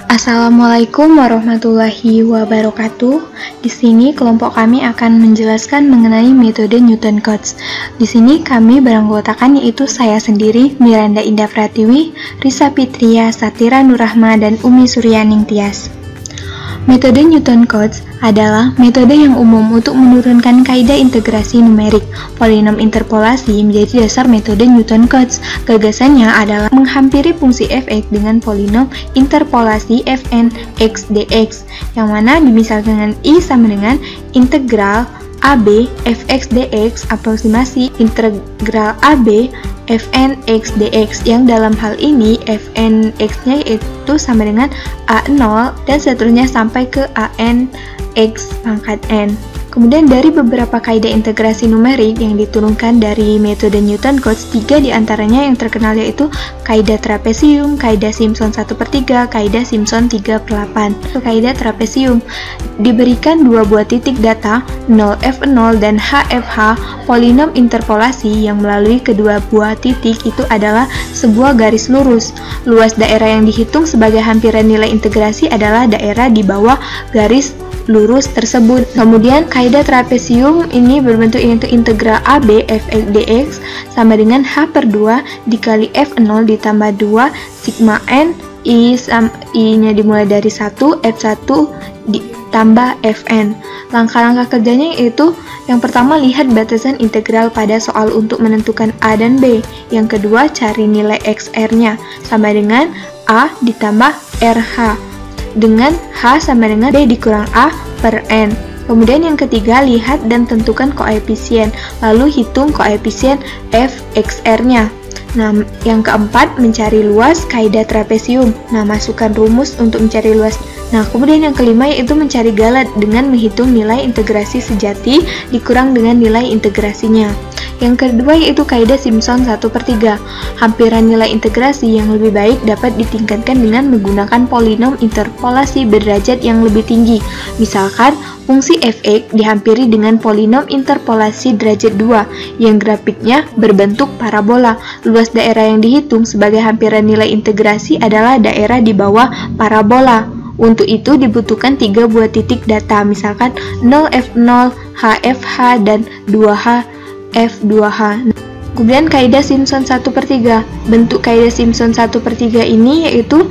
Assalamualaikum warahmatullahi wabarakatuh. Di sini kelompok kami akan menjelaskan mengenai metode Newton Cotes. Di sini kami beranggotakan yaitu saya sendiri, Miranda Indah Pratiwi, Risa Fitria, Satira Nurrahma, dan Umi Suryaning Tias. Metode Newton Cotes adalah metode yang umum untuk menurunkan kaidah integrasi numerik polinom interpolasi menjadi dasar metode Newton Cotes. Gagasannya adalah menghampiri fungsi fx dengan polinom interpolasi fn x dx, yang mana dimisalkan dengan i sama dengan integral AB fx dx aproksimasi integral AB fn x dx, yang dalam hal ini fn x-nya itu sama dengan a0 dan seterusnya sampai ke an x pangkat n. Kemudian dari beberapa kaidah integrasi numerik yang diturunkan dari metode Newton Cotes, 3 diantaranya yang terkenal yaitu kaidah trapesium, kaidah Simpson 1/3, kaidah Simpson 3/8. Kaidah trapesium diberikan dua buah titik data 0f0 dan hfh polinom interpolasi yang melalui kedua buah titik itu adalah sebuah garis lurus. Luas daerah yang dihitung sebagai hampiran nilai integrasi adalah daerah di bawah garis lurus tersebut. Kemudian kaidah trapesium ini berbentuk yaitu integral AB fx dx sama dengan h/2 dikali f0 ditambah 2 sigma n i-nya dimulai dari 1 f1 ditambah fn. Langkah-langkah kerjanya yaitu yang pertama lihat batasan integral pada soal untuk menentukan a dan b. Yang kedua cari nilai xr-nya sama dengan a ditambah rh dengan H sama dengan B dikurang A per N. Kemudian yang ketiga, lihat dan tentukan koefisien, lalu hitung koefisien Fxr-nya. Nah, yang keempat, mencari luas kaidah trapesium. Nah, masukkan rumus untuk mencari luas. Nah, kemudian yang kelima yaitu mencari galat dengan menghitung nilai integrasi sejati dikurang dengan nilai integrasinya. Yang kedua yaitu kaidah Simpson 1/3. Hampiran nilai integrasi yang lebih baik dapat ditingkatkan dengan menggunakan polinom interpolasi berderajat yang lebih tinggi. Misalkan, fungsi fx dihampiri dengan polinom interpolasi derajat 2 yang grafiknya berbentuk parabola. Luas daerah yang dihitung sebagai hampiran nilai integrasi adalah daerah di bawah parabola. Untuk itu dibutuhkan 3 buah titik data, misalkan 0f0, hfh, dan 2h f2h. Kemudian kaidah Simpson 1/3. Bentuk kaidah Simpson 1/3 ini yaitu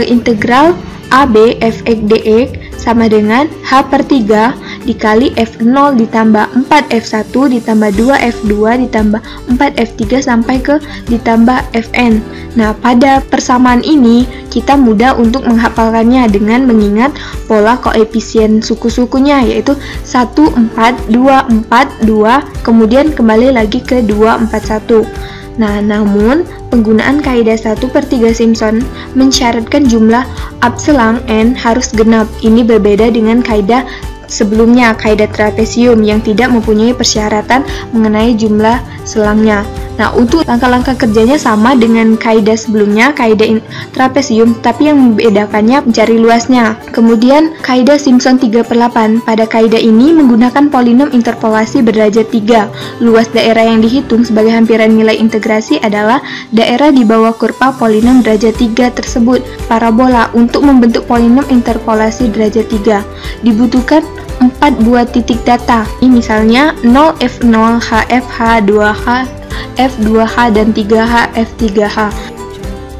integral AB fx dx sama dengan h/3 dikali f0 ditambah 4f1 ditambah 2f2 ditambah 4f3 sampai ke ditambah fn. Nah, pada persamaan ini kita mudah untuk menghafalkannya dengan mengingat pola koefisien suku-sukunya yaitu 1, 4, 2, 4, 2, kemudian kembali lagi ke 2, 4, 1. Nah, namun penggunaan kaidah 1/3 Simpson mensyaratkan jumlah abselang n harus genap. Ini berbeda dengan kaidah sebelumnya, kaidah trapesium yang tidak mempunyai persyaratan mengenai jumlah selangnya. Nah, untuk langkah-langkah kerjanya sama dengan kaidah sebelumnya, kaidah trapesium, tapi yang membedakannya mencari luasnya. Kemudian kaidah Simpson 3/8. Pada kaidah ini menggunakan polinom interpolasi berderajat 3. Luas daerah yang dihitung sebagai hampiran nilai integrasi adalah daerah di bawah kurva polinom derajat 3 tersebut, parabola. Untuk membentuk polinom interpolasi derajat 3 dibutuhkan 4 buah titik data. Ini misalnya 0f0, hfh, 2h f2h, dan 3h f3h.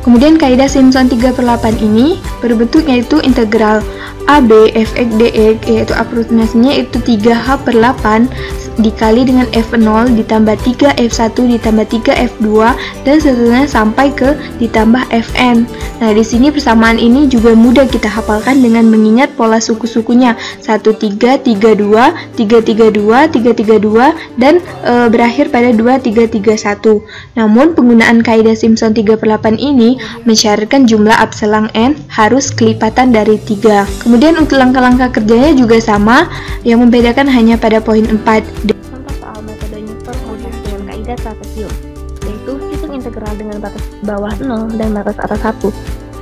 Kemudian kaidah Simpson 3/8 ini berbentuk yaitu integral AB fx dx, yaitu aproksimasinya itu 3h/8 dikali dengan f0 ditambah 3f1 ditambah 3f2 dan seterusnya sampai ke ditambah fn. Nah, di sini persamaan ini juga mudah kita hafalkan dengan mengingat pola suku-sukunya 1332, 332, 332 dan berakhir pada 2331. Namun penggunaan kaidah Simpson 3/8 ini mensyaratkan jumlah abselang n harus kelipatan dari 3. Kemudian untuk langkah-langkah kerjanya juga sama, yang membedakan hanya pada poin 4. Contoh soal metode Newton Cotes dengan kaidah trapesium, yaitu hitung integral dengan batas bawah 0 dan batas atas 1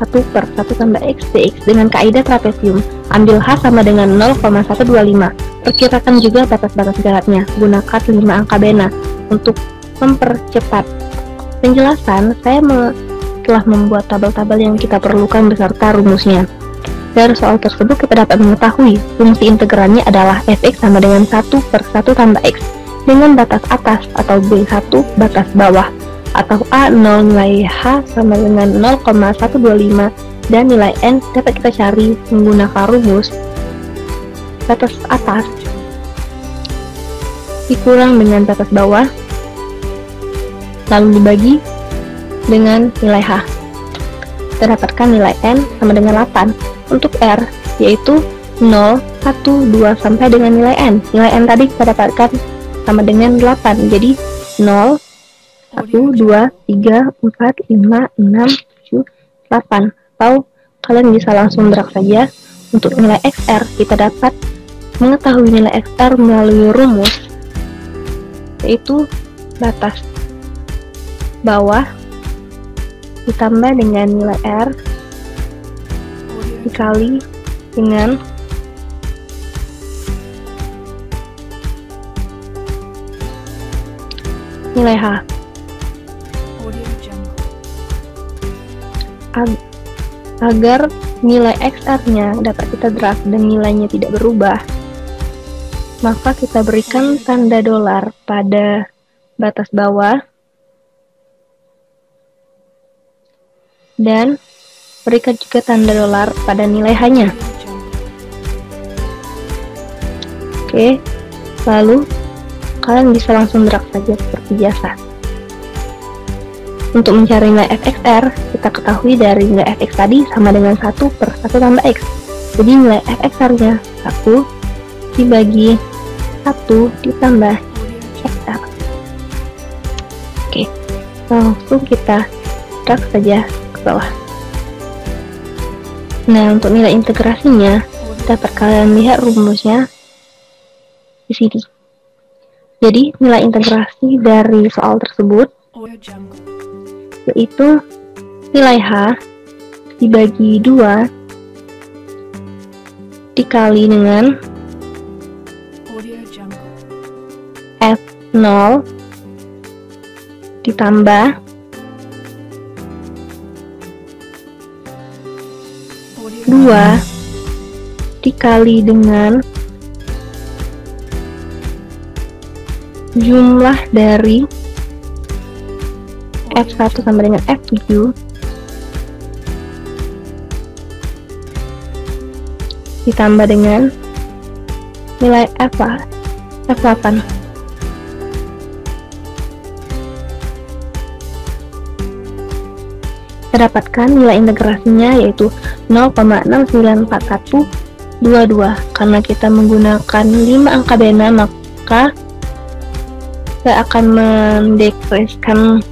1/1 tambah x dx dengan kaidah trapesium. Ambil h sama dengan 0,125. Perkirakan juga batas-batas galatnya. Gunakan 5 angka Bena. Untuk mempercepat penjelasan, saya telah membuat tabel-tabel yang kita perlukan beserta rumusnya. Dari soal tersebut kita dapat mengetahui fungsi integralnya adalah fx sama dengan 1/1 tambah x dengan batas atas atau b1 batas bawah, atau a0 nilai h sama dengan 0,125 dan nilai n dapat kita cari menggunakan rumus batas atas dikurang dengan batas bawah lalu dibagi dengan nilai h. Kita dapatkan nilai n sama dengan 8. Untuk r yaitu 0, 1, 2 sampai dengan nilai n. Nilai n tadi kita dapatkan sama dengan 8. Jadi 0, 1, 2, 3, 4, 5, 6, 7, 8. Atau kalian bisa langsung drag saja. Untuk nilai xr kita dapat mengetahui nilai xr melalui rumus yaitu batas bawah ditambah dengan nilai r dikali dengan nilai h. Agar nilai xr-nya dapat kita drag dan nilainya tidak berubah, maka kita berikan tanda dolar pada batas bawah dan berikan juga tanda dolar pada nilai h-nya. Oke, lalu kalian bisa langsung drag saja seperti biasa. Untuk mencari nilai fxr, kita ketahui dari nilai fx tadi sama dengan 1/1 tambah x. Jadi nilai fxr-nya 1 dibagi 1 ditambah xr. Oke, langsung kita drag saja ke bawah. Nah, untuk nilai integrasinya dapat kalian lihat rumusnya di sini. Jadi nilai integrasi dari soal tersebut yaitu nilai h dibagi 2 dikali dengan f0 ditambah dikali dengan jumlah dari f1 sama dengan f7 ditambah dengan nilai f8. Kita dapatkan nilai integrasinya yaitu 0,694122. Karena kita menggunakan 5 angka bena, maka kita akan mendekreaskan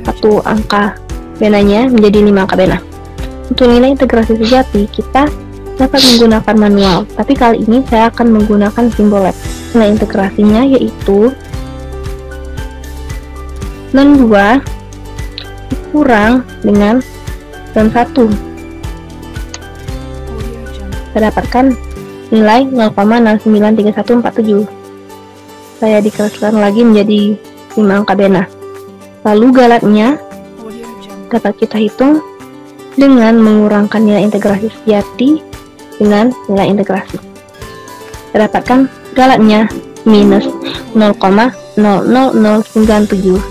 satu angka benanya menjadi 5 angka bena. Untuk nilai integrasi sejati kita dapat menggunakan manual, tapi kali ini saya akan menggunakan simbol lab. Nilai integrasinya yaitu 62 kurang dengan 1. Kita dapatkan nilai 0,093147. Saya dikelaskan lagi menjadi 5 angka bena. Lalu galatnya dapat kita hitung dengan mengurangkan nilai integrasi sejati dengan nilai integrasi. Kita dapatkan galatnya minus 0,00097.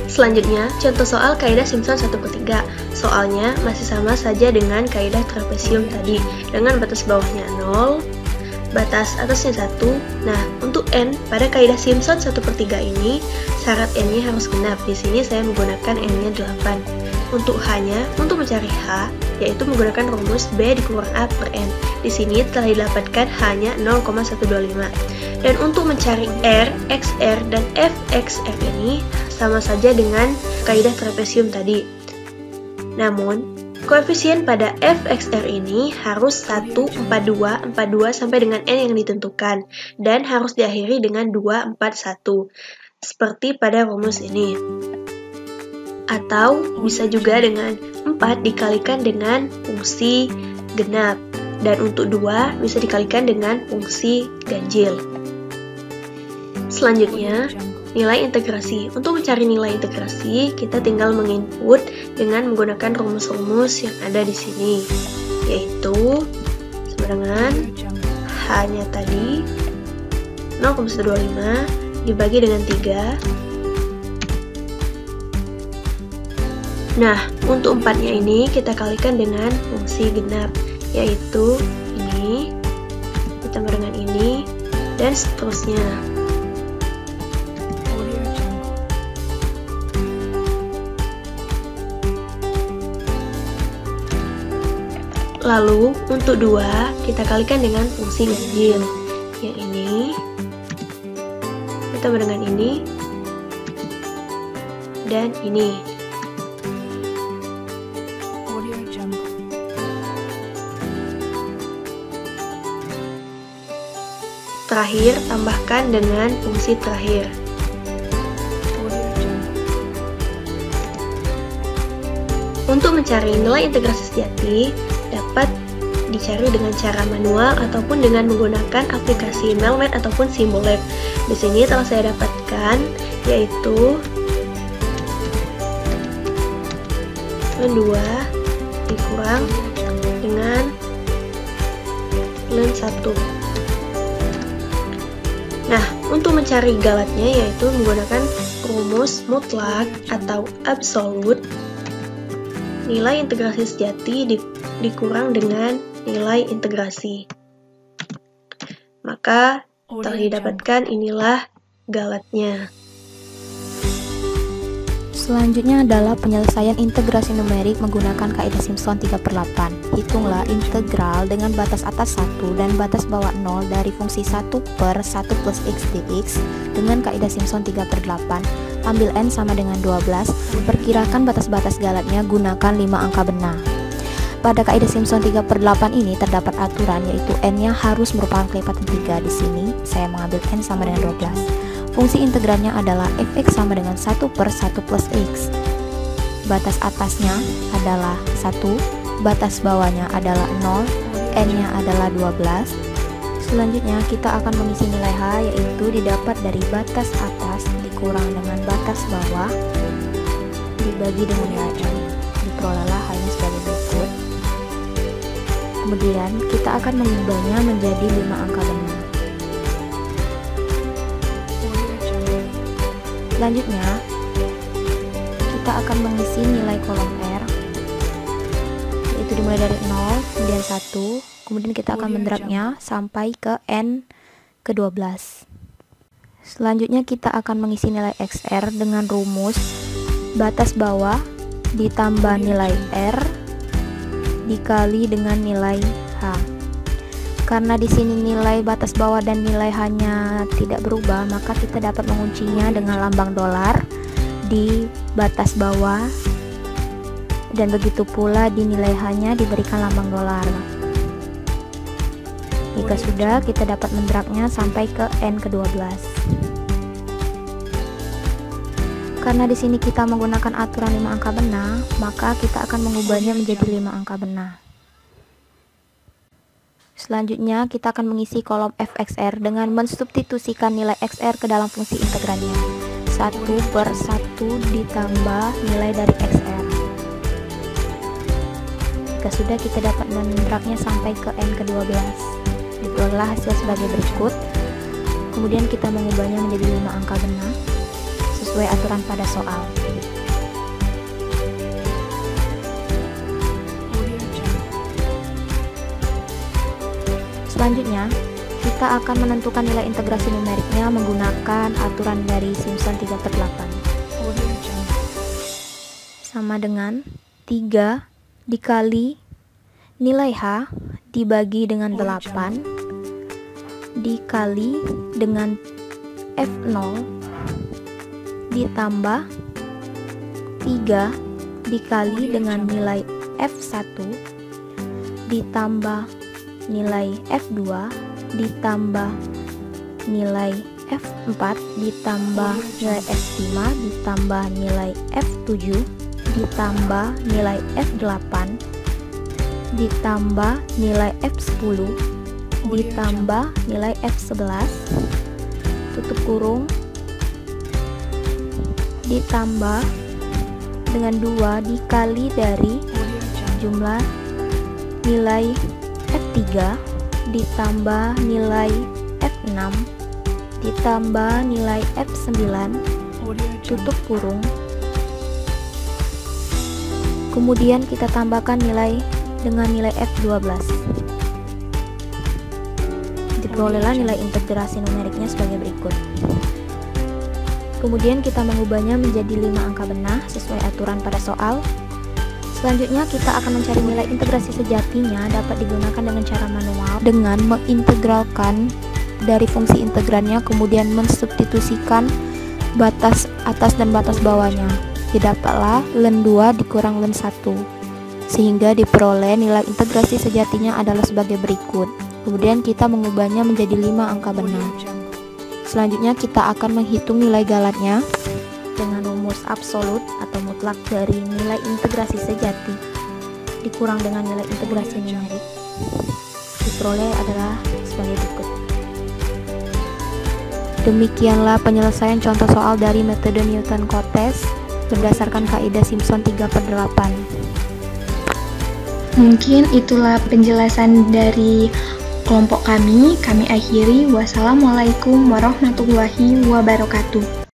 Selanjutnya, contoh soal kaidah Simpson 1/3. Soalnya masih sama saja dengan kaidah trapesium tadi, dengan batas bawahnya 0, batas atasnya 1. Nah, untuk n pada kaidah Simpson 1/3 ini, syarat n-nya harus genap. Di sini saya menggunakan n-nya 8. Untuk h-nya, untuk mencari h, yaitu menggunakan rumus b dikurang a per n. Di sini telah didapatkan h-nya 0,125. Dan untuk mencari r, xr, dan fxr ini sama saja dengan kaidah trapesium tadi. Namun, koefisien pada fxr ini harus 1, 42, 42 sampai dengan n yang ditentukan, dan harus diakhiri dengan 2, 4, 1, seperti pada rumus ini. Atau bisa juga dengan 4 dikalikan dengan fungsi genap, dan untuk 2 bisa dikalikan dengan fungsi ganjil. Selanjutnya, nilai integrasi. Untuk mencari nilai integrasi, kita tinggal menginput dengan menggunakan rumus-rumus yang ada di sini, yaitu sama dengan H-nya tadi 0,125 dibagi dengan 3. Nah, untuk 4-nya ini kita kalikan dengan fungsi genap, yaitu ini ditambah dengan ini, dan seterusnya. Lalu, untuk 2, kita kalikan dengan fungsi ganjil. Yang ini, ditambah dengan ini, dan ini. Terakhir, tambahkan dengan fungsi terakhir. Untuk mencari nilai integrasi sejati, dapat dicari dengan cara manual ataupun dengan menggunakan aplikasi Melmet ataupun Simbolab. Di sini telah saya dapatkan, yaitu ln 2 dikurang dengan ln 1. Nah, untuk mencari galatnya yaitu menggunakan rumus mutlak atau absolut. Nilai integrasi sejati dikurang dengan nilai integrasi. Maka telah didapatkan inilah galatnya. Selanjutnya adalah penyelesaian integrasi numerik menggunakan kaidah Simpson 3/8. Hitunglah integral dengan batas atas 1 dan batas bawah 0 dari fungsi 1/1 plus x dx dengan kaidah Simpson 3/8. Ambil n sama dengan 12, perkirakan batas-batas galatnya, gunakan 5 angka benar. Pada kaidah Simpson 3/8 ini terdapat aturan, yaitu n-nya harus merupakan kelipatan 3. Di sini saya mengambil n sama dengan 12. Fungsi integralnya adalah fx sama dengan 1/1 plus x. Batas atasnya adalah 1, batas bawahnya adalah 0, n-nya adalah 12. Selanjutnya kita akan mengisi nilai H, yaitu didapat dari batas atas dikurang dengan batas bawah dibagi dengan nilai n. Diperolehlah hanya sebagai berikut. Kemudian kita akan mengubahnya menjadi 5 angka benar. Selanjutnya kita akan mengisi nilai kolom R, yaitu dimulai dari 0, kemudian 1, kemudian kita akan mendragnya sampai ke n ke-12. Selanjutnya kita akan mengisi nilai XR dengan rumus batas bawah ditambah nilai R dikali dengan nilai H. Karena di sini nilai batas bawah dan nilai H-nya tidak berubah, maka kita dapat menguncinya dengan lambang dolar di batas bawah, dan begitu pula di nilai H-nya diberikan lambang dolar. Jika sudah, kita dapat mendragnya sampai ke n ke-12. Karena di sini kita menggunakan aturan 5 angka benar, maka kita akan mengubahnya menjadi 5 angka benar. Selanjutnya kita akan mengisi kolom fxr dengan mensubstitusikan nilai xr ke dalam fungsi integralnya. 1/1 ditambah nilai dari xr. Jika sudah, kita dapat mendragnya sampai ke n ke-12. Diperolehlah hasil sebagai berikut. Kemudian kita mengubahnya menjadi 5 angka benar sesuai aturan pada soal. Selanjutnya, kita akan menentukan nilai integrasi numeriknya menggunakan aturan dari Simpson 3/8. Sama dengan 3 dikali nilai H dibagi dengan 8 dikali dengan F0 ditambah 3 dikali dengan nilai F1 ditambah nilai F2 ditambah nilai F4 ditambah nilai F5 ditambah nilai F7 ditambah nilai F8 ditambah nilai F10 ditambah nilai F11. tutup kurung, ditambah dengan 2 dikali dari jumlah nilai F3 ditambah nilai F6 ditambah nilai F9 tutup kurung, kemudian kita tambahkan nilai dengan nilai F12. Diperolehlah nilai integrasi numeriknya sebagai berikut. Kemudian kita mengubahnya menjadi 5 angka benah sesuai aturan pada soal. Selanjutnya kita akan mencari nilai integrasi sejatinya dapat digunakan dengan cara manual dengan mengintegralkan dari fungsi integrannya, kemudian mensubstitusikan batas atas dan batas bawahnya. Didapatlah len 2 dikurang len 1 sehingga diperoleh nilai integrasi sejatinya adalah sebagai berikut. Kemudian kita mengubahnya menjadi 5 angka benah. Selanjutnya kita akan menghitung nilai galatnya dengan rumus absolut atau mutlak dari nilai integrasi sejati dikurang dengan nilai integrasi numerik. Diperoleh adalah sebagai berikut. Demikianlah penyelesaian contoh soal dari metode Newton-Cotes berdasarkan kaidah Simpson 3/8. Mungkin itulah penjelasan dari kelompok kami. Kami akhiri. Wassalamualaikum warahmatullahi wabarakatuh.